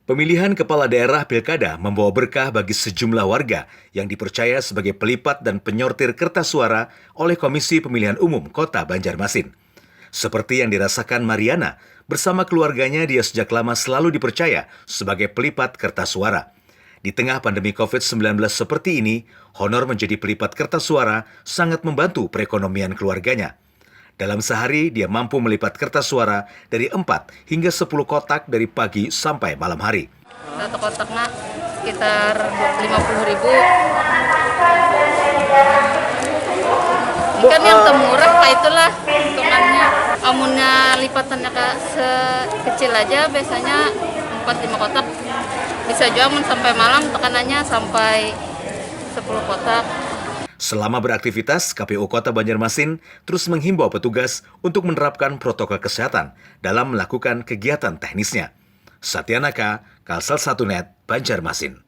Pemilihan kepala daerah pilkada membawa berkah bagi sejumlah warga yang dipercaya sebagai pelipat dan penyortir kertas suara oleh Komisi Pemilihan Umum Kota Banjarmasin. Seperti yang dirasakan Mariana, bersama keluarganya dia sejak lama selalu dipercaya sebagai pelipat kertas suara. Di tengah pandemi COVID-19 seperti ini, honor menjadi pelipat kertas suara sangat membantu perekonomian keluarganya. Dalam sehari, dia mampu melipat kertas suara dari 4 hingga 10 kotak dari pagi sampai malam hari. Satu kotaknya sekitar 50.000. Ikan yang temurah kayak itulah hitungannya. Amunnya lipatannya sekecil aja biasanya 4-5 kotak. Bisa juga sampai malam tekanannya sampai 10 kotak. Selama beraktivitas, KPU Kota Banjarmasin terus menghimbau petugas untuk menerapkan protokol kesehatan dalam melakukan kegiatan teknisnya. Satyanaka, Kalsel 1 Net, Banjarmasin.